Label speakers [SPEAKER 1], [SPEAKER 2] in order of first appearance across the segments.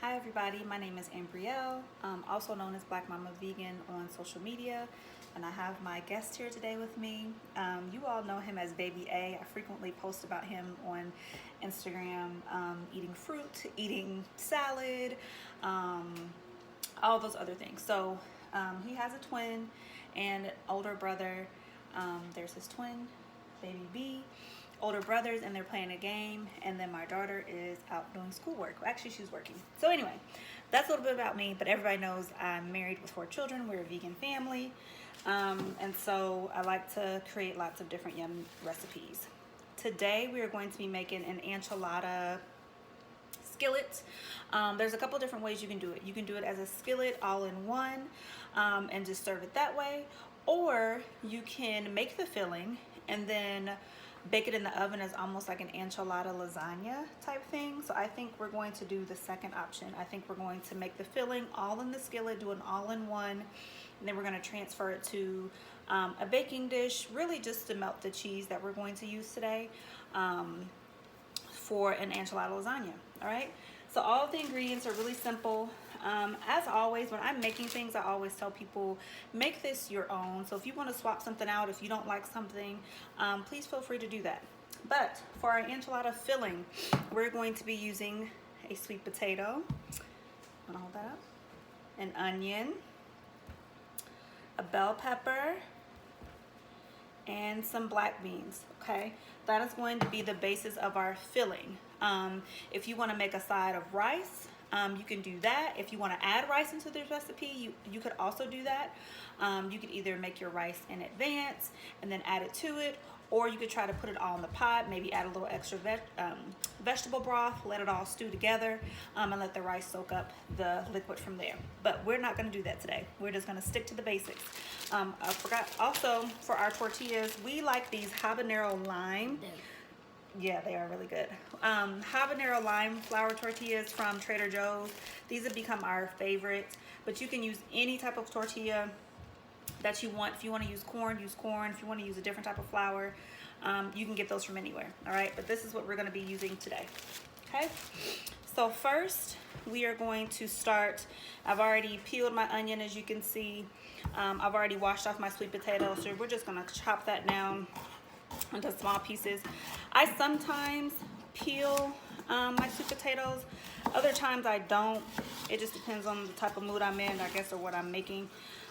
[SPEAKER 1] Hi everybody, my name is Aimbriel, also known as Black Mama Vegan on social media, and I have my guest here today with me. You all know him as Baby A. I frequently post about him on Instagram, eating fruit, eating salad, all those other things. So he has a twin and an older brother. There's his twin, Baby B. Older brothers, and they're playing a game, and then my daughter is out doing schoolwork. Well, actually she's working. So anyway, that's a little bit about me, but everybody knows I'm married with 4 children. We're a vegan family, and so I like to create lots of different yum recipes. Today we are going to be making an enchilada skillet. There's a couple different ways you can do it. You can do it as a skillet all in one, and just serve it that way, or you can make the filling and then bake it in the oven as almost like an enchilada lasagna type thing. So I think we're going to do the second option. I think we're going to make the filling all in the skillet, do an all-in-one, and then we're going to transfer it to a baking dish, really just to melt the cheese that we're going to use today for an enchilada lasagna. All right, so all of the ingredients are really simple. As always, when I'm making things, I always tell people, make this your own. So if you want to swap something out, if you don't like something, please feel free to do that. But for our enchilada filling, we're going to be using a sweet potato. I'm gonna hold that up. An onion, a bell pepper, and some black beans. Okay, that is going to be the basis of our filling. If you want to make a side of rice, you can do that. If you want to add rice into this recipe, you could also do that. You could either make your rice in advance and then add it to it, or you could try to put it all in the pot, maybe add a little extra vegetable broth, let it all stew together, and let the rice soak up the liquid from there. But we're not going to do that today. We're just going to stick to the basics. I forgot also, for our tortillas, we like these habanero lime. Yeah, they are really good. Habanero lime flour tortillas from Trader Joe's. These have become our favorite, but you can use any type of tortilla that you want. If you want to use corn, use corn. If you want to use a different type of flour, you can get those from anywhere. All right, but this is what we're going to be using today. Okay, so first we are going to start. I've already peeled my onion, as you can see. I've already washed off my sweet potato, so we're just going to chop that down into small pieces. I sometimes peel my sweet potatoes. Other times I don't. It just depends on the type of mood I'm in, I guess, or what I'm making.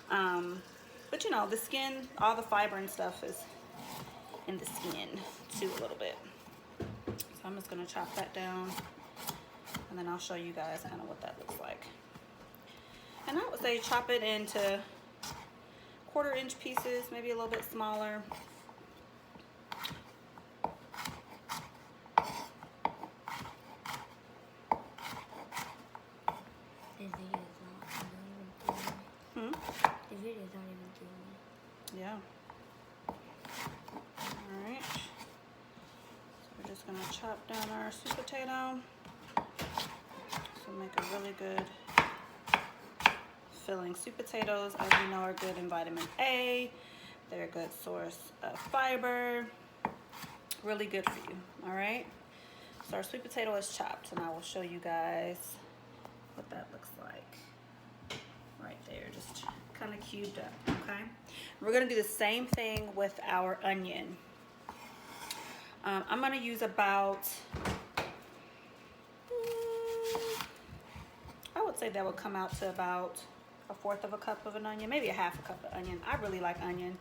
[SPEAKER 1] But you know, the skin, all the fiber and stuff is in the skin too a little bit. So I'm just gonna chop that down, and then I'll show you guys kind of what that looks like. And I would say chop it into 1/4 inch pieces, maybe a little bit smaller.
[SPEAKER 2] The video is not even doing it.
[SPEAKER 1] Yeah. Alright. So we're just going to chop down our sweet potato. So make a really good filling. Sweet potatoes, as you know, are good in vitamin A. They're a good source of fiber. Really good for you. Alright. So our sweet potato is chopped, and I will show you guys what that looks like. Right there, just kind of cubed up. Okay, we're gonna do the same thing with our onion. I'm gonna use about, I would say that would come out to about 1/4 cup of an onion, maybe 1/2 cup of onion. I really like onion.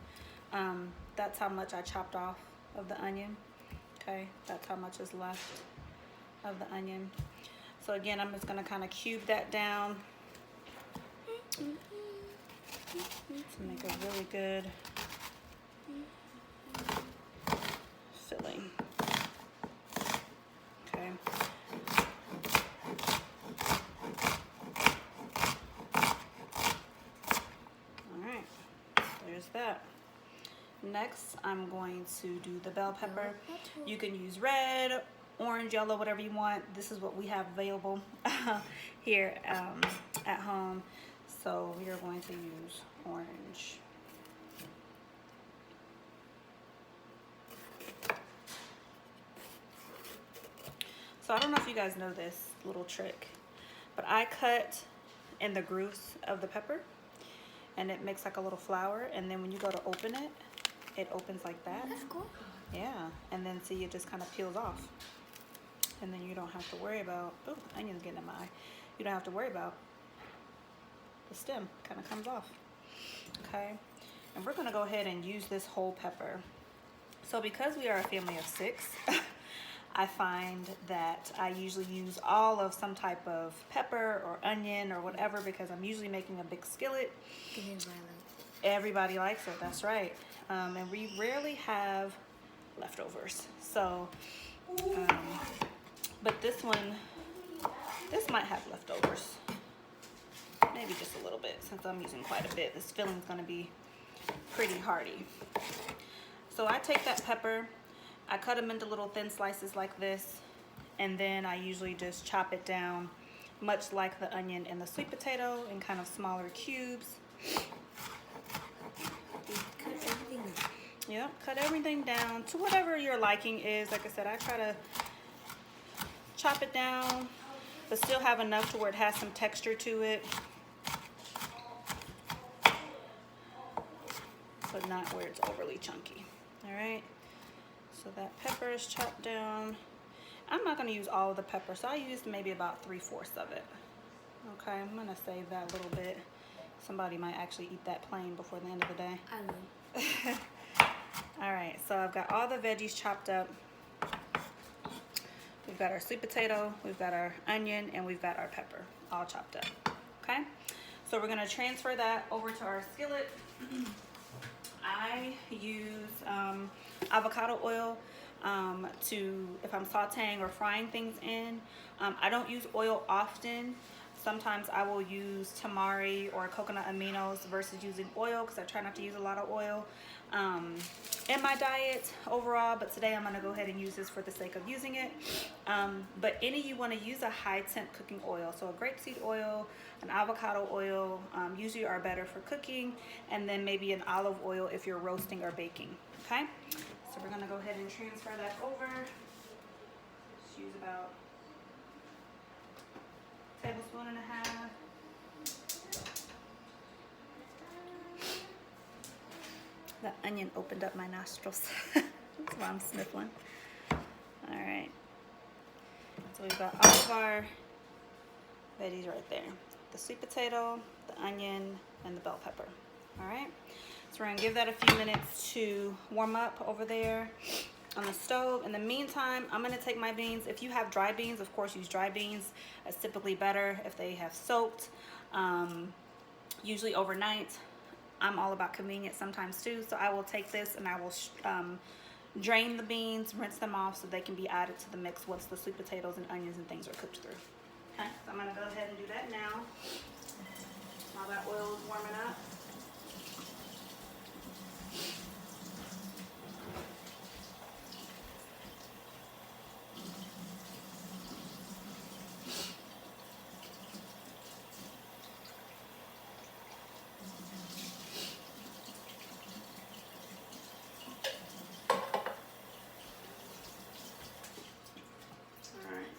[SPEAKER 1] That's how much I chopped off of the onion. Okay, that's how much is left of the onion. So again, I'm just gonna kind of cube that down to make a really good filling. Okay. All right, there's that. Next, I'm going to do the bell pepper. You can use red, orange, yellow, whatever you want. This is what we have available here at home. So we are going to use orange. So I don't know if you guys know this little trick, But I cut in the grooves of the pepper, and it makes like a little flower, and then when you go to open it, it opens like that.
[SPEAKER 2] That's cool.
[SPEAKER 1] Yeah, and then see, it just kind of peels off, and then you don't have to worry about, oh, onion's getting in my eye. You don't have to worry about the stem, kind of comes off. Okay, and we're gonna go ahead and use this whole pepper. So because we are a family of 6, I find that I usually use all of some type of pepper or onion or whatever, because I'm usually making a big skillet. Everybody likes it, that's right. And we rarely have leftovers. So, but this might have leftovers. Maybe just a little bit, since I'm using quite a bit. This filling's gonna be pretty hearty. So I take that pepper, I cut them into little thin slices like this, and then I usually just chop it down, much like the onion and the sweet potato, in kind of smaller cubes.
[SPEAKER 2] Cut everything.
[SPEAKER 1] Yep, cut everything down to whatever your liking is. Like I said, I try to chop it down, but still have enough to where it has some texture to it, but not where it's overly chunky. All right, so that pepper is chopped down. I'm not going to use all of the pepper, so I used maybe about 3/4 of it. Okay, I'm going to save that a little bit. Somebody might actually eat that plain before the end of the day.
[SPEAKER 2] I will.
[SPEAKER 1] All right, so I've got all the veggies chopped up. We've got our sweet potato, we've got our onion, and we've got our pepper all chopped up. Okay, so we're going to transfer that over to our skillet. I use avocado oil if I'm sauteing or frying things in. I don't use oil often. Sometimes I will use tamari or coconut aminos versus using oil, because I try not to use a lot of oil in my diet overall, but today I'm going to go ahead and use this for the sake of using it. But you want to use a high temp cooking oil, so a grapeseed oil, an avocado oil usually are better for cooking, and then maybe an olive oil if you're roasting or baking. Okay, so we're going to go ahead and transfer that over. Just use about 1.5 tablespoons. The onion opened up my nostrils. That's why I'm sniffling. All right. So we've got all of our veggies right there. The sweet potato, the onion, and the bell pepper. All right. So we're gonna give that a few minutes to warm up over there on the stove. In the meantime, I'm gonna take my beans. If you have dry beans, of course, use dry beans. That's typically better if they have soaked, usually overnight. I'm all about convenience sometimes too, so I will take this and I will drain the beans, rinse them off so they can be added to the mix once the sweet potatoes and onions and things are cooked through. Okay, so I'm gonna go ahead and do that now while that oil is warming up.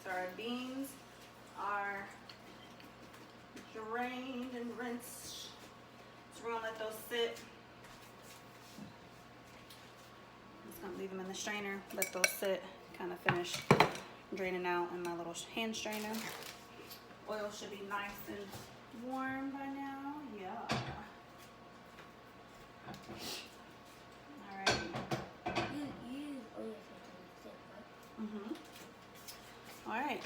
[SPEAKER 1] So our beans are drained and rinsed. So we're gonna let those sit. I'm just gonna leave them in the strainer, let those sit, kind of finish draining out in my little hand strainer. Oil should be nice and warm by now. Yeah. All right.
[SPEAKER 2] You use oil for
[SPEAKER 1] Mm-hmm. All right,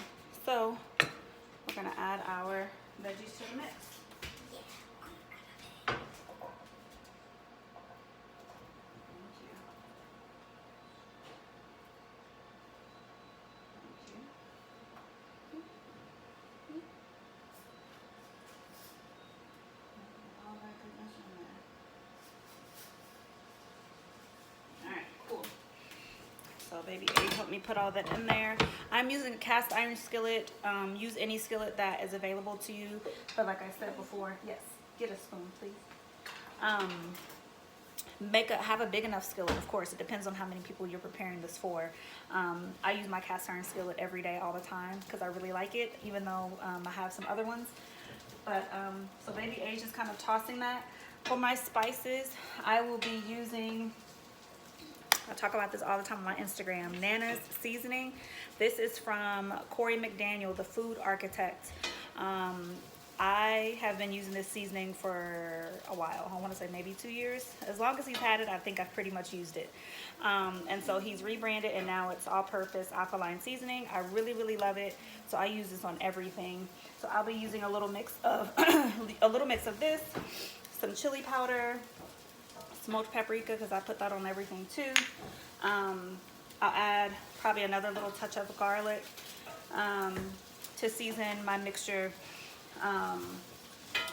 [SPEAKER 1] so we're gonna add our veggies to the mix. Thank you. All that goodness in there. All right, cool. So baby A helped me put all that in there. I'm using a cast iron skillet. Use any skillet that is available to you. But like I said before, yes, get a spoon, please. have a big enough skillet. Of course, it depends on how many people you're preparing this for. I use my cast iron skillet every day, all the time, because I really like it, even though I have some other ones. But so baby Age is kind of tossing that. For my spices, I will be using, I talk about this all the time on my Instagram, Nana's seasoning. This is from Corey McDaniel, the food architect. I have been using this seasoning for a while. I want to say maybe 2 years. As long as he's had it, I think I've pretty much used it. And so he's rebranded, and now it's all-purpose alkaline seasoning. I really, really love it. So I use this on everything. So I'll be using a little mix of this, some chili powder, smoked paprika, because I put that on everything too. I'll add probably another little touch of garlic to season my mixture.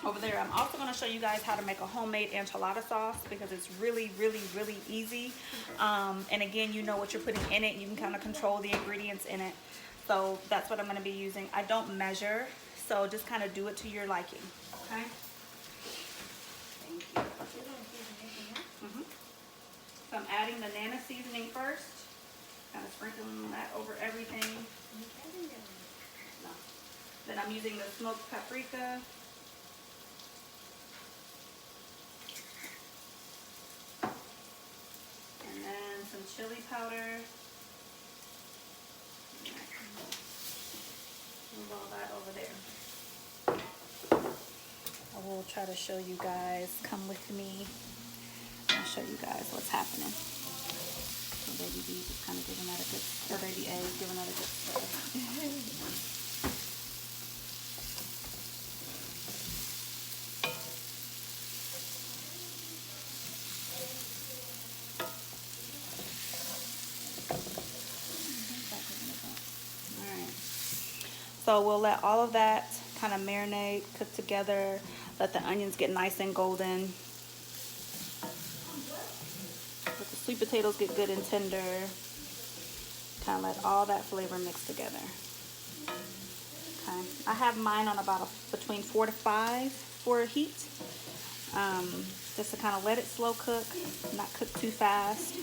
[SPEAKER 1] Over there, I'm also going to show you guys how to make a homemade enchilada sauce, because it's really, really, really easy. And again, you know what you're putting in it. You can kind of control the ingredients in it. So that's what I'm going to be using. I don't measure, so just kind of do it to your liking. Okay. Thank you. So I'm adding the Nana seasoning first. Kind of sprinkling that over everything. No. Then I'm using the smoked paprika. And then some chili powder. Move all that over there. I will try to show you guys. Come with me. I'll show you guys what's happening. So baby B is kind of giving that a good, or baby A is giving that a good stir. So we'll let all of that kind of marinate, cook together, let the onions get nice and golden. Let the sweet potatoes get good and tender. Kind of let all that flavor mix together. Okay, I have mine on about between 4 to 5 for heat. Just to kind of let it slow cook, not cook too fast.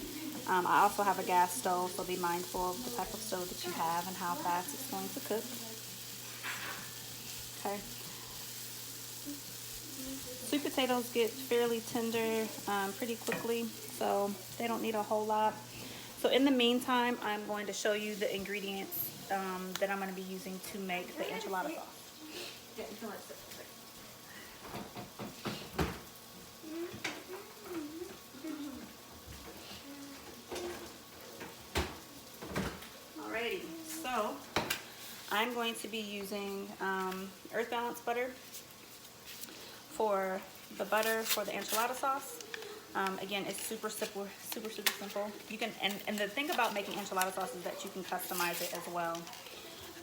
[SPEAKER 1] I also have a gas stove, so be mindful of the type of stove that you have and how fast it's going to cook. Okay. Sweet potatoes get fairly tender pretty quickly, so they don't need a whole lot. So in the meantime, I'm going to show you the ingredients that I'm going to be using to make the enchilada sauce. Yeah, you can let it sit. Alrighty, so I'm going to be using Earth Balance butter for the butter for the enchilada sauce. Again, it's super simple. You can, and the thing about making enchilada sauce is that you can customize it as well,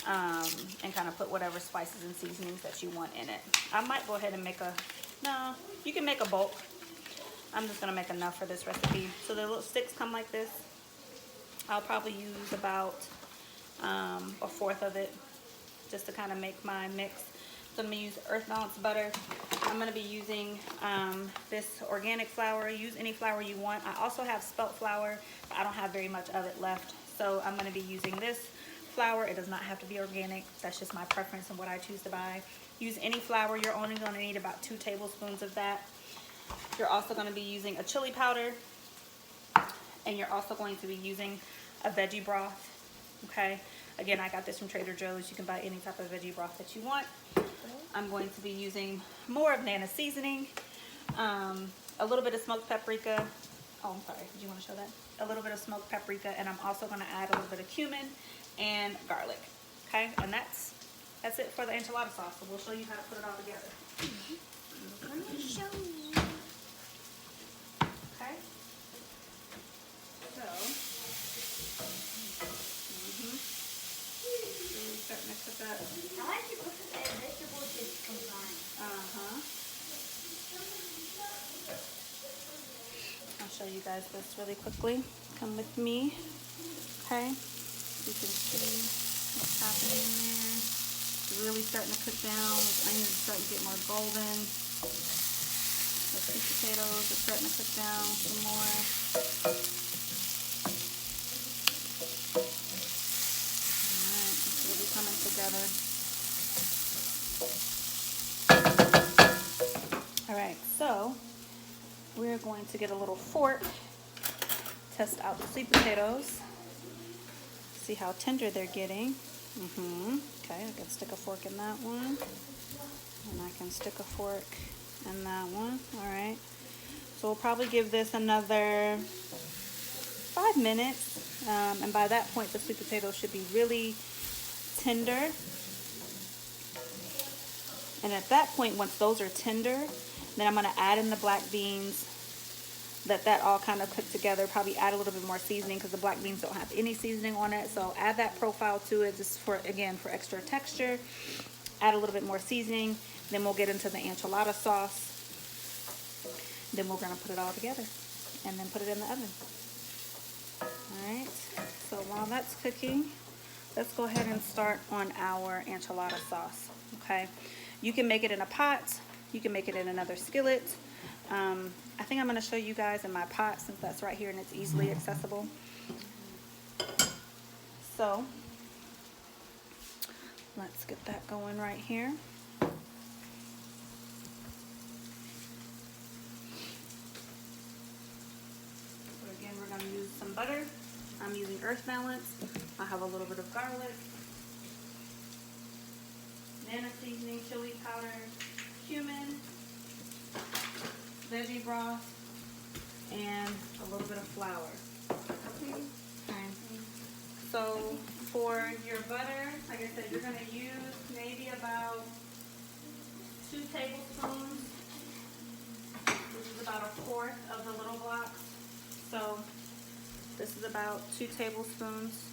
[SPEAKER 1] and kind of put whatever spices and seasonings that you want in it. I might go ahead and make you can make a bulk. I'm just gonna make enough for this recipe. So the little sticks come like this. I'll probably use about a fourth of it just to kind of make my mix. So I'm going to use Earth Balance butter. I'm going to be using this organic flour. Use any flour you want. I also have spelt flour, but I don't have very much of it left. So I'm going to be using this flour. It does not have to be organic. That's just my preference and what I choose to buy. Use any flour. You're only going to need about 2 tablespoons of that. You're also going to be using a chili powder. And you're also going to be using a veggie broth. Okay. Again, I got this from Trader Joe's. You can buy any type of veggie broth that you want. I'm going to be using more of Nana seasoning, a little bit of smoked paprika. Oh, I'm sorry. Did you want to show that? A little bit of smoked paprika, and I'm also going to add a little bit of cumin and garlic. Okay, and that's it for the enchilada sauce. So we'll show you how to put it all together.
[SPEAKER 2] Let me show you.
[SPEAKER 1] Okay. So. Start mix it up.
[SPEAKER 2] I like to put the vegetables just combined.
[SPEAKER 1] I'll show you guys this really quickly. Come with me. Okay. You can see what's happening in there. It's really starting to cook down. The onions are starting to get more golden. The sweet potatoes are starting to cook down some more. Alright, it's really coming together. Alright, so we're going to get a little fork, test out the sweet potatoes, see how tender they're getting. Okay, I can stick a fork in that one, and I can stick a fork in that one. Alright, so we'll probably give this another 5 minutes, and by that point the sweet potatoes should be really tender. And at that point, once those are tender, then I'm going to add in the black beans, let that all kind of cook together, probably add a little bit more seasoning because the black beans don't have any seasoning on it. So add that profile to it just for, again, for extra texture. Add a little bit more seasoning. Then we'll get into the enchilada sauce. Then we're going to put it all together and then put it in the oven. Alright, so while that's cooking, let's go ahead and start on our enchilada sauce. Okay, you can make it in a pot. You can make it in another skillet. I think I'm going to show you guys in my pot since that's right here and it's easily accessible. So let's get that going right here. So again, we're going to use some butter. I'm using Earth Balance. I have a little bit of garlic, banana seasoning, chili powder, cumin, veggie broth, and a little bit of flour. Okay. So for your butter, like I said, you're going to use maybe about 2 tablespoons, which is about 1/4 of the little blocks. So this is about 2 tablespoons.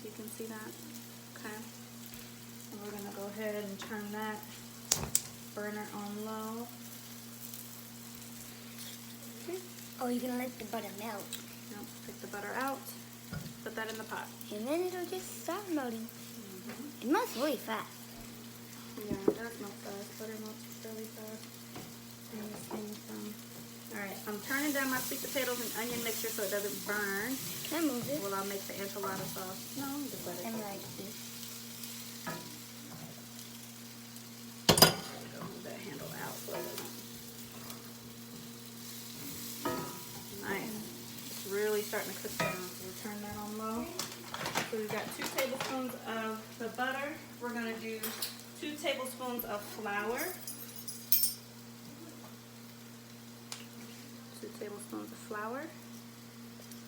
[SPEAKER 1] You can see that. Okay. And we're going to go ahead and turn that burner on low. Okay.
[SPEAKER 2] Oh, you're gonna let the butter melt.
[SPEAKER 1] Nope, take the butter out, put that in the pot.
[SPEAKER 2] And then it'll just start melting. It melts really fast.
[SPEAKER 1] Yeah, it does melt fast. Butter melts really fast. Alright, I'm turning down my sweet potatoes and onion mixture so it doesn't burn.
[SPEAKER 2] Can I move it?
[SPEAKER 1] Well, I'll make the enchilada sauce. No, just let it
[SPEAKER 2] I'm
[SPEAKER 1] go.
[SPEAKER 2] like this.
[SPEAKER 1] Move that handle out so it doesn't. Nice. It's really starting to cook down. So we'll turn that on low. So we've got 2 tablespoons of the butter. We're going to do 2 tablespoons of flour. 2 tablespoons of flour.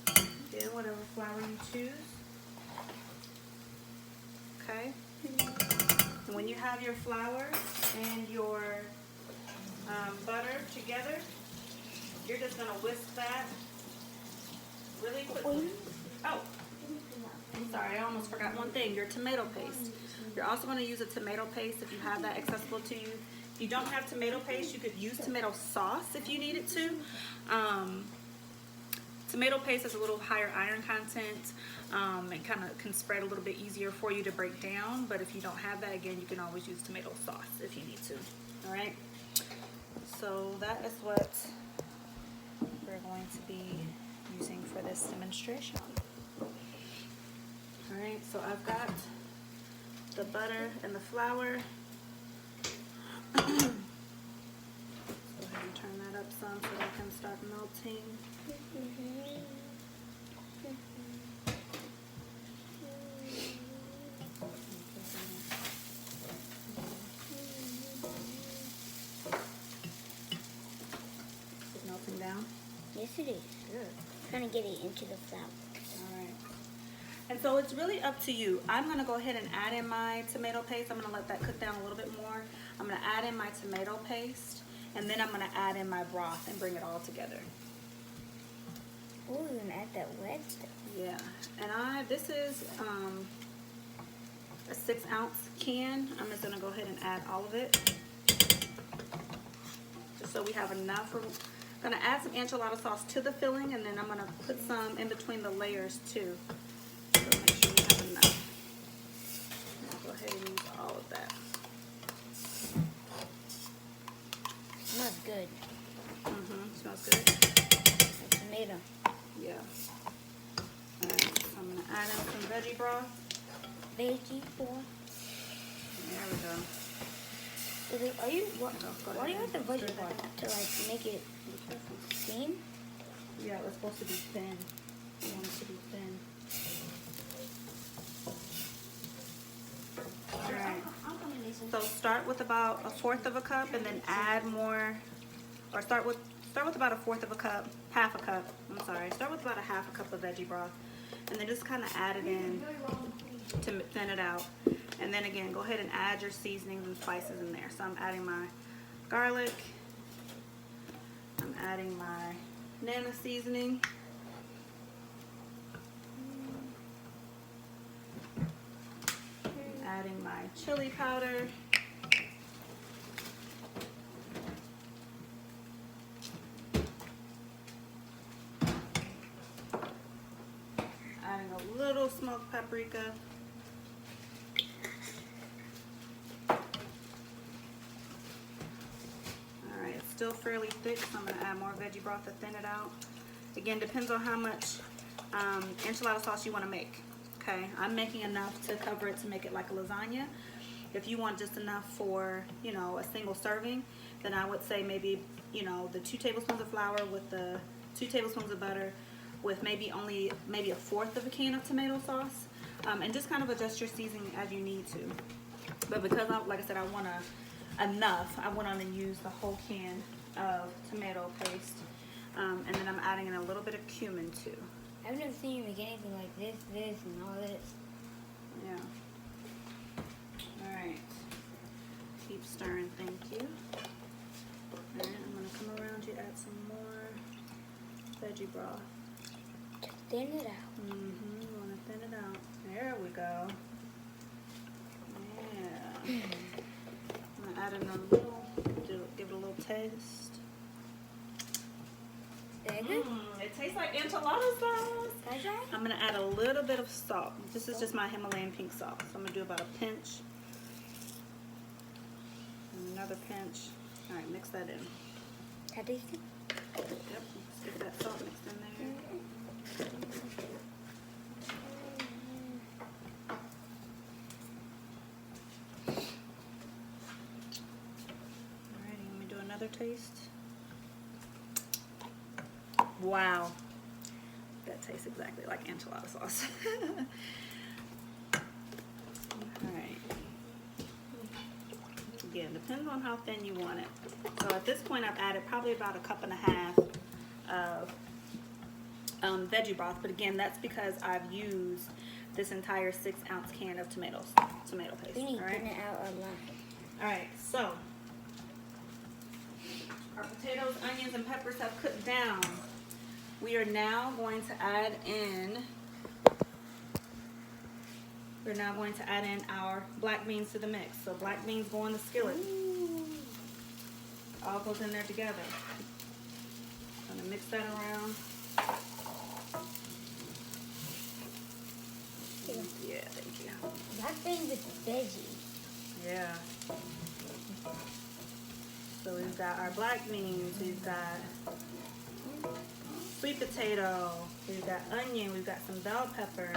[SPEAKER 1] Again, whatever flour you choose. Okay. And when you have your flour and your butter together, you're just going to whisk that really quickly. Oh, I'm sorry, I almost forgot one thing. Your tomato paste. You're also going to use a tomato paste if you have that accessible to you. If you don't have tomato paste, you could use tomato sauce if you needed to. Tomato paste has a little higher iron content. It kind of can spread a little bit easier for you to break down. But if you don't have that, again, you can always use tomato sauce if you need to. All right. So that is what we're going to be using for this demonstration. All right. So I've got the butter and the flour. Go ahead and turn that up some so that can start melting. Is it melting down?
[SPEAKER 2] Yes, it is.
[SPEAKER 1] Good.
[SPEAKER 2] Trying to get it into the flour.
[SPEAKER 1] All right. And so it's really up to you. I'm going to go ahead and add in my tomato paste. I'm going to let that cook down a little bit more. I'm going to add in my tomato paste, and then I'm going to add in my broth and bring it all together.
[SPEAKER 2] Oh, you're gonna add that wet stuff.
[SPEAKER 1] Yeah. And this is a 6-ounce can. I'm just going to go ahead and add all of it, just so we have enough. We're going to add some enchilada sauce to the filling, and then I'm going to put some in between the layers too. So make sure we have enough. I'll go ahead and use all of that.
[SPEAKER 2] Smells good.
[SPEAKER 1] veggie broth.
[SPEAKER 2] Veggie broth.
[SPEAKER 1] There we go.
[SPEAKER 2] Why do you want the veggie
[SPEAKER 1] Stir that.
[SPEAKER 2] broth? To like make it steam?
[SPEAKER 1] Yeah, it's supposed to be thin. You want it to be thin. Alright. So start with about 1/4 of a cup and then add more, or start with about 1/4 of a cup, half a cup, I'm sorry. Start with about a half a cup of veggie broth and then just kind of add it in to thin it out. And then again, go ahead and add your seasonings and spices in there. So I'm adding my garlic, I'm adding my Nana seasoning, adding my chili powder, adding a little smoked paprika, alright, it's still fairly thick, so I'm going to add more veggie broth to thin it out. Again, depends on how much enchilada sauce you want to make. Okay, I'm making enough to cover it to make it like a lasagna. If you want just enough for, you know, a single serving, then I would say maybe, you know, the 2 tablespoons of flour with the 2 tablespoons of butter with maybe 1/4 of a can of tomato sauce, and just kind of adjust your seasoning as you need to. But because, like I said, I want enough, I went on and used the whole can of tomato paste, and then I'm adding in a little bit of cumin too.
[SPEAKER 2] I've never seen you make anything like this, and all this.
[SPEAKER 1] Yeah. Alright. Keep stirring, thank you. Alright, I'm going to come around you, add some more veggie broth.
[SPEAKER 2] Just thin it out.
[SPEAKER 1] You want to thin it out. There we go. Yeah. I'm going to add in a little, give it a little taste. It tastes like enchilada sauce. I'm going to add a little bit of salt. This is just my Himalayan pink salt. So I'm going to do about a pinch. And another pinch. Alright, mix that in.
[SPEAKER 2] Can I taste it?
[SPEAKER 1] Yep, let's get that salt mixed in there. Alright, let me do another taste. Wow, that tastes exactly like enchilada sauce. Alright. Again, depends on how thin you want it. So at this point I've added probably about 1.5 cups of veggie broth, but again, that's because I've used this entire 6-ounce can of tomato paste.
[SPEAKER 2] We need to
[SPEAKER 1] Alright?
[SPEAKER 2] thin it out a lot.
[SPEAKER 1] Alright, so our potatoes, onions, and peppers have cooked down. We are now going to add in our black beans to the mix. So black beans go in the skillet. All goes in there together. I'm gonna mix that around. Yeah, thank you.
[SPEAKER 2] Black beans with veggie.
[SPEAKER 1] Yeah. So we've got our black beans, we've got sweet potato, we've got onion, we've got some bell pepper,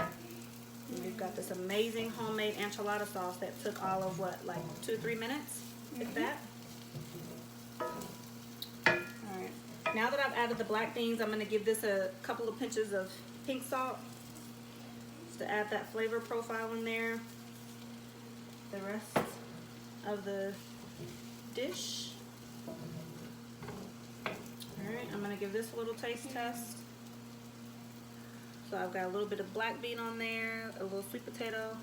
[SPEAKER 1] and we've got this amazing homemade enchilada sauce that took all of what, like 2 or 3 minutes, if that. Alright, now that I've added the black beans, I'm going to give this a couple of pinches of pink salt just to add that flavor profile in there. The rest of the dish. Alright, I'm going to give this a little taste test. So I've got a little bit of black bean on there, a little sweet potato.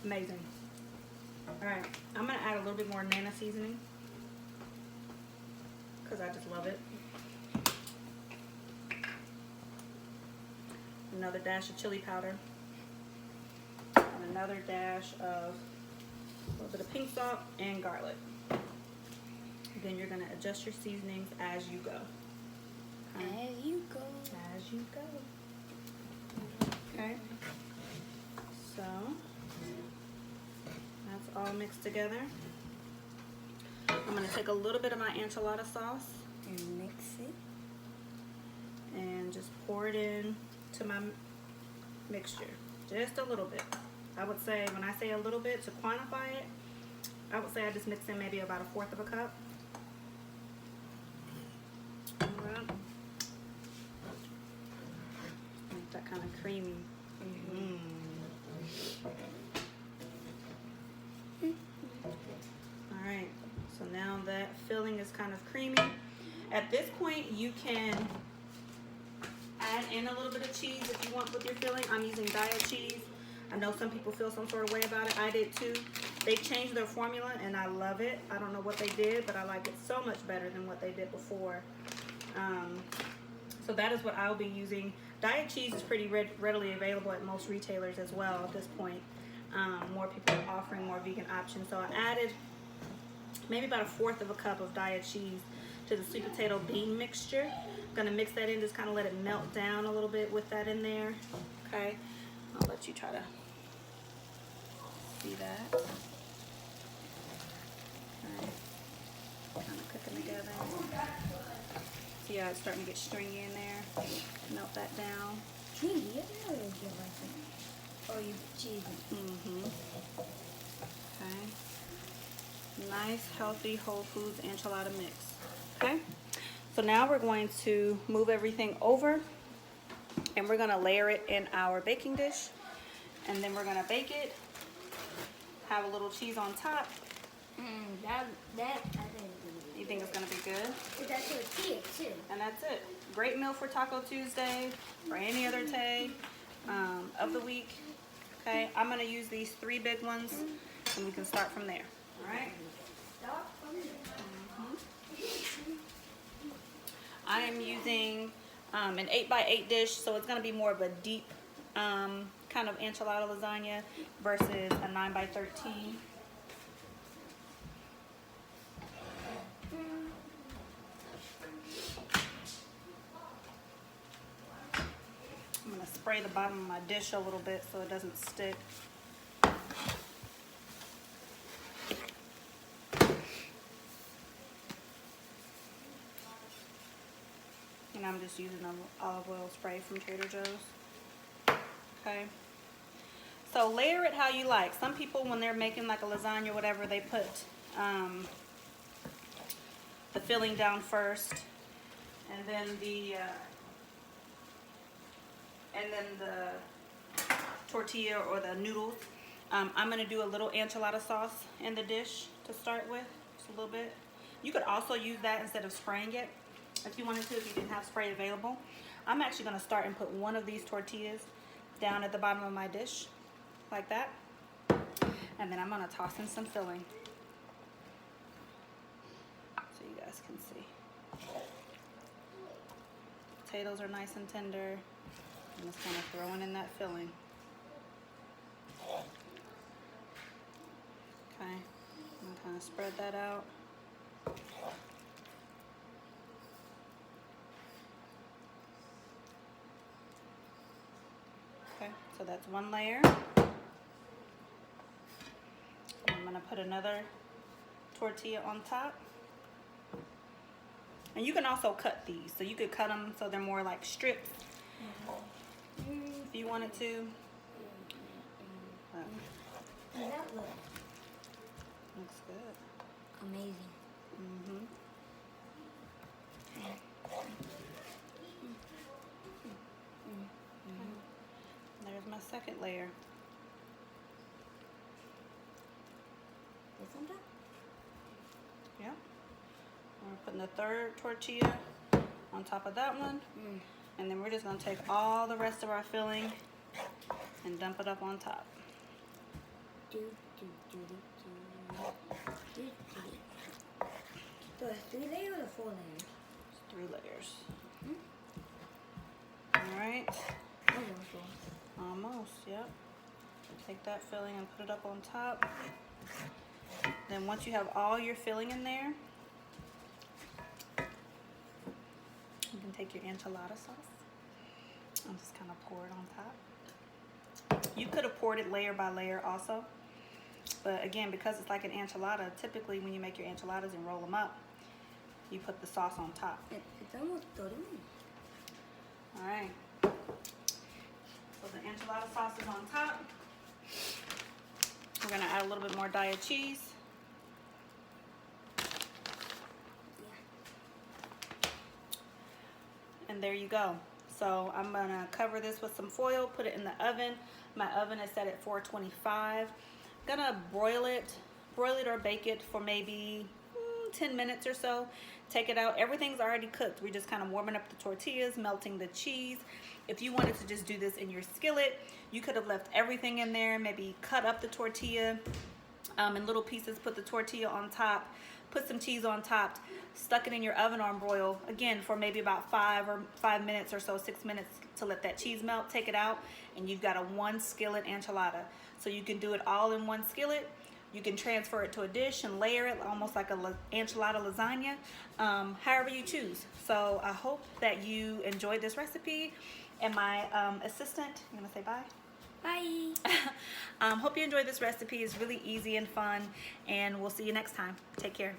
[SPEAKER 1] Amazing. Alright, I'm going to add a little bit more Nana seasoning because I just love it. Another dash of chili powder. And another dash of a little bit of pink salt and garlic. Then you're going to adjust your seasonings as you go.
[SPEAKER 2] As you go.
[SPEAKER 1] As you go. Okay. So that's all mixed together. I'm going to take a little bit of my enchilada sauce
[SPEAKER 2] And mix it.
[SPEAKER 1] just pour it in to my mixture. Just a little bit. I would say, when I say a little bit, to quantify it, I would say I just mix in maybe about 1/4 of a cup. Alright. Make that kind of creamy. Alright, so now that filling is kind of creamy. At this point, you can add in a little bit of cheese if you want with your filling. I'm using diet cheese. I know some people feel some sort of way about it. I did too. They changed their formula and I love it. I don't know what they did, but I like it so much better than what they did before. So that is what I'll be using. Diet cheese is pretty readily available at most retailers as well at this point. More people are offering more vegan options. So I added maybe about 1/4 of a cup of diet cheese to the sweet potato bean mixture. I'm gonna mix that in, just kind of let it melt down a little bit with that in there. Okay, I'll let you try to see that. Okay. Kind of cooking together. See how it's starting to get stringy in there? Melt that down.
[SPEAKER 2] Stringy? I didn't know it would get like that. Oh, you cheese.
[SPEAKER 1] Okay. Nice, healthy, whole foods enchilada mix. Okay. So now we're going to move everything over and we're going to layer it in our baking dish. And then we're going to bake it. Have a little cheese on top.
[SPEAKER 2] That I think
[SPEAKER 1] You think it's going to be good?
[SPEAKER 2] that's tortilla too.
[SPEAKER 1] And that's it. Great meal for Taco Tuesday or any other day of the week. Okay, I'm going to use these 3 big ones and we can start from there. All right. I am using an 8x8 dish, so it's going to be more of a deep kind of enchilada lasagna versus a 9x13. I'm going to spray the bottom of my dish a little bit so it doesn't stick. And I'm just using an olive oil spray from Trader Joe's. Okay. So layer it how you like. Some people, when they're making like a lasagna or whatever, they put the filling down first, and then the tortilla or the noodles. I'm gonna do a little enchilada sauce in the dish to start with, just a little bit. You could also use that instead of spraying it if you wanted to, if you didn't have spray available. I'm actually gonna start and put one of these tortillas down at the bottom of my dish, like that. And then I'm gonna toss in some filling, so you guys can see. Potatoes are nice and tender. I'm just kind of throwing in that filling. Okay, I'm gonna kind of spread that out. Okay, so that's one layer. I'm gonna put another tortilla on top. And you can also cut these, so you could cut them so they're more like strips if you wanted to.
[SPEAKER 2] That
[SPEAKER 1] Looks good.
[SPEAKER 2] amazing.
[SPEAKER 1] There's my second layer.
[SPEAKER 2] This on top?
[SPEAKER 1] Yeah. We're putting the third tortilla on top of that one. And then we're just gonna take all the rest of our filling and dump it up on top.
[SPEAKER 2] So it's 3 layers or 4 layers?
[SPEAKER 1] It's 3 layers. All right. Almost, yep. Take that filling and put it up on top. Then once you have all your filling in there, you can take your enchilada sauce and just kind of pour it on top. You could have poured it layer by layer also. But again, because it's like an enchilada, typically when you make your enchiladas and roll them up, you put the sauce on top.
[SPEAKER 2] It's almost 30 minutes.
[SPEAKER 1] All right. So the enchilada sauce is on top. We're gonna add a little bit more Daiya cheese. And there you go. So I'm gonna cover this with some foil, put it in the oven. My oven is set at 425. Gonna broil it or bake it for maybe 10 minutes or so. Take it out. Everything's already cooked. We're just kind of warming up the tortillas, melting the cheese. If you wanted to just do this in your skillet, you could have left everything in there, maybe cut up the tortilla in little pieces, put the tortilla on top, put some cheese on top, stuck it in your oven on broil, again, for maybe about 5 minutes or so, 6 minutes to let that cheese melt. Take it out, and you've got a 1 skillet enchilada. So you can do it all in 1 skillet. You can transfer it to a dish and layer it almost like a enchilada lasagna, however you choose. So I hope that you enjoyed this recipe. And my assistant, you gonna say bye?
[SPEAKER 2] Bye.
[SPEAKER 1] Hope you enjoyed this recipe. It's really easy and fun, and we'll see you next time. Take care.